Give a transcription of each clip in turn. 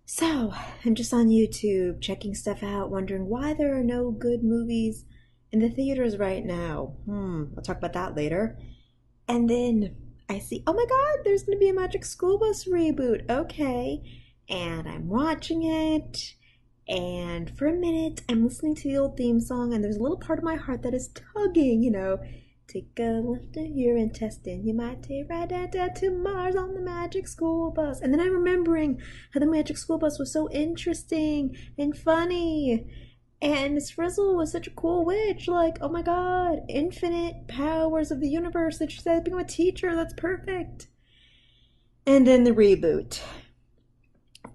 So, I'm just on YouTube checking stuff out, wondering why there are no good movies in the theaters right now. I'll talk about that later. And then I see, oh my god, there's going to be a Magic School Bus reboot. Okay. And I'm watching it. And for a minute, I'm listening to the old theme song, and there's a little part of my heart that is tugging. Take a left of your intestine, you might take right down to Mars on the Magic School Bus. And then I'm remembering how the Magic School Bus was so interesting and funny. And Miss Frizzle was such a cool witch. Like, oh my god, infinite powers of the universe that she said, become a teacher, that's perfect. And then the reboot,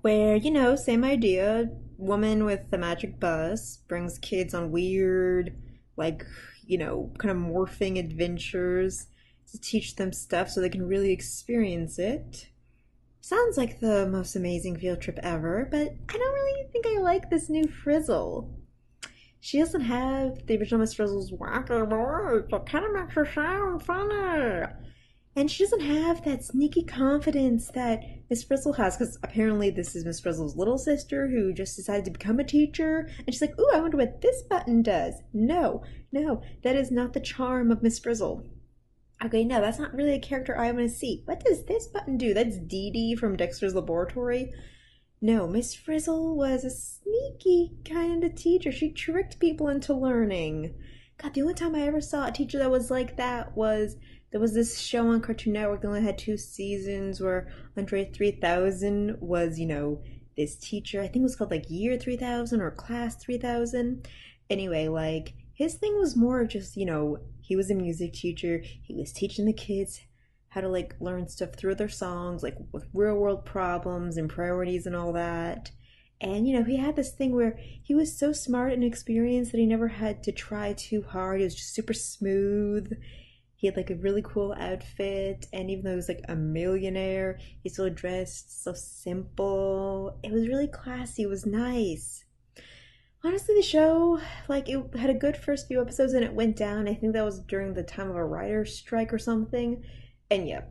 where, same idea. Woman with the magic bus brings kids on weird, like, kind of morphing adventures to teach them stuff so they can really experience it. Sounds like the most amazing field trip ever, but I don't really think I like this new Frizzle. She doesn't have the original Miss Frizzle's wacky voice that kind of makes her sound funny. And she doesn't have that sneaky confidence that Miss Frizzle has, because apparently this is Miss Frizzle's little sister who just decided to become a teacher, and she's like, ooh, I wonder what this button does. No, no, that is not the charm of Miss Frizzle. Okay, no, that's not really a character I want to see. What does this button do? That's Dee Dee from Dexter's Laboratory. No, Miss Frizzle was a sneaky kind of teacher. She tricked people into learning. God, the only time I ever saw a teacher that was like that was there was this show on Cartoon Network that only had 2 seasons where Andre 3000 was, this teacher. I think it was called like Year 3000 or Class 3000. Anyway, like his thing was more of just, he was a music teacher. He was teaching the kids how to like learn stuff through their songs, like with real world problems and priorities and all that. And he had this thing where he was so smart and experienced that he never had to try too hard. He was just super smooth. He had like a really cool outfit, and even though he was like a millionaire, he still dressed so simple. It was really classy. It was nice. Honestly, the show, like, it had a good first few episodes and it went down. I think that was during the time of a writer's strike or something. And yeah,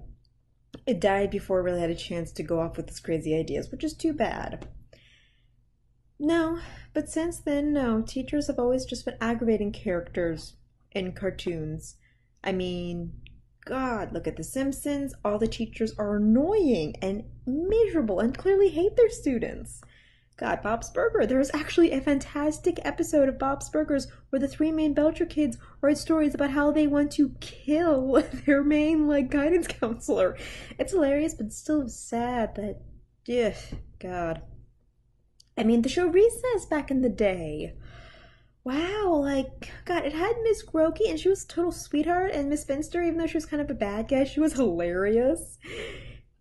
it died before it really had a chance to go off with its crazy ideas, which is too bad. No, but since then, no. Teachers have always just been aggravating characters in cartoons. I mean, God, look at The Simpsons. All the teachers are annoying and miserable and clearly hate their students. God, Bob's Burger. There was actually a fantastic episode of Bob's Burgers where the three main Belcher kids write stories about how they want to kill their main, like, guidance counselor. It's hilarious, but still sad that, ugh, God. I mean, the show Recess back in the day. Wow, like, God, it had Miss Grokey, and she was a total sweetheart, and Miss Finster, even though she was kind of a bad guy, she was hilarious.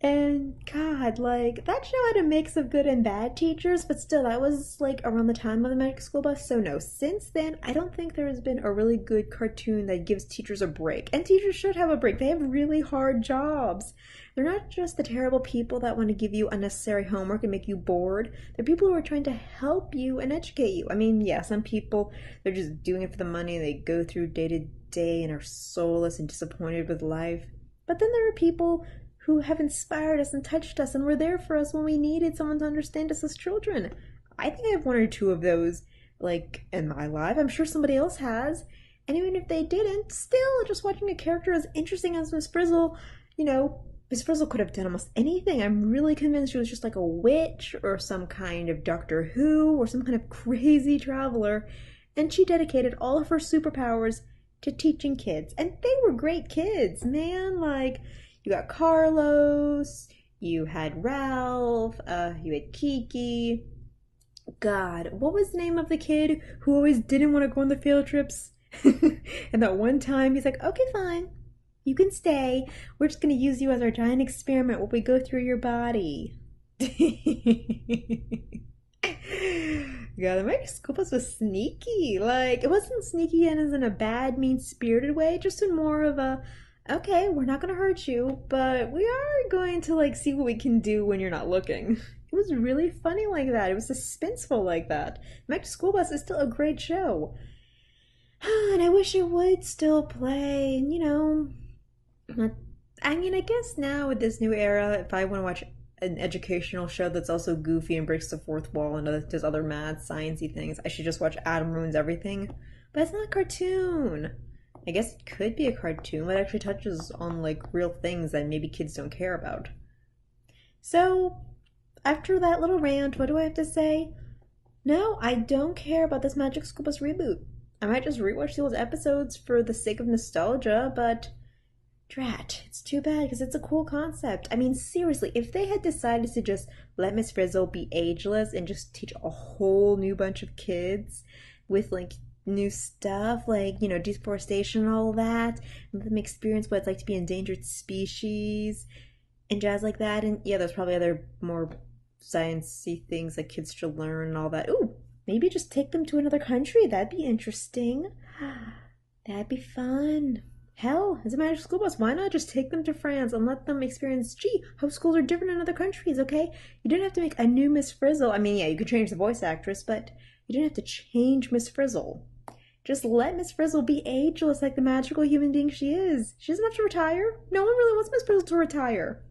And God, like, that show had a mix of good and bad teachers, but still, that was like around the time of the Magic School Bus. So, no, since then, I don't think there has been a really good cartoon that gives teachers a break. And teachers should have a break. They have really hard jobs. They're not just the terrible people that want to give you unnecessary homework and make you bored. They're people who are trying to help you and educate you. I mean, yeah, some people, they're just doing it for the money. They go through day to day and are soulless and disappointed with life. But then there are people who have inspired us and touched us and were there for us when we needed someone to understand us as children. I think I have one or two of those, like, in my life. I'm sure somebody else has. And even if they didn't, still, just watching a character as interesting as Miss Frizzle, Miss Frizzle could have done almost anything. I'm really convinced she was just like a witch or some kind of Doctor Who or some kind of crazy traveler. And she dedicated all of her superpowers to teaching kids. And they were great kids, man. Like, you got Carlos, you had Ralph, you had Kiki. God, what was the name of the kid who always didn't want to go on the field trips? And that one time he's like, okay, fine, you can stay. We're just going to use you as our giant experiment while we go through your body. God, the Magic School Bus was sneaky. Like, it wasn't sneaky and as in a bad, mean-spirited way, just in more of a, okay, we're not going to hurt you, but we are going to, like, see what we can do when you're not looking. It was really funny like that. It was suspenseful like that. Magic School Bus is still a great show. And I wish it would still play, I mean, I guess now with this new era, if I want to watch an educational show that's also goofy and breaks the fourth wall and does other mad sciencey things, I should just watch Adam Ruins Everything. But it's not a cartoon. I guess it could be a cartoon that actually touches on like real things that maybe kids don't care about. So, after that little rant, what do I have to say? No, I don't care about this Magic School Bus reboot. I might just rewatch the old episodes for the sake of nostalgia, but drat, it's too bad because it's a cool concept. I mean, seriously, if they had decided to just let Miss Frizzle be ageless and just teach a whole new bunch of kids with like new stuff, like, you know, deforestation and all that, and let them experience what it's like to be an endangered species and jazz like that. And yeah, there's probably other more sciencey things that kids should learn and all that. Ooh, maybe just take them to another country. That'd be interesting. That'd be fun. Hell, as a Magic School Bus, why not just take them to France and let them experience, gee, how schools are different in other countries, okay? You don't have to make a new Miss Frizzle. I mean, yeah, you could change the voice actress, but you don't have to change Miss Frizzle. Just let Miss Frizzle be ageless like the magical human being she is. She doesn't have to retire. No one really wants Miss Frizzle to retire.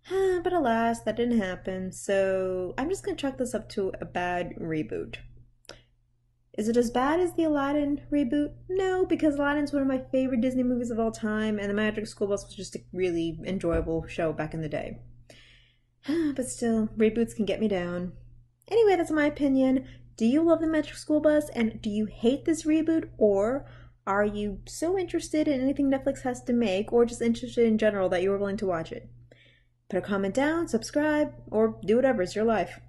But alas, that didn't happen, so I'm just gonna chalk this up to a bad reboot. Is it as bad as the Aladdin reboot? No, because Aladdin's one of my favorite Disney movies of all time, and The Magic School Bus was just a really enjoyable show back in the day. But still, reboots can get me down. Anyway, that's my opinion. Do you love The Magic School Bus, and do you hate this reboot, or are you so interested in anything Netflix has to make, or just interested in general that you were willing to watch it? Put a comment down, subscribe, or do whatever, it's your life.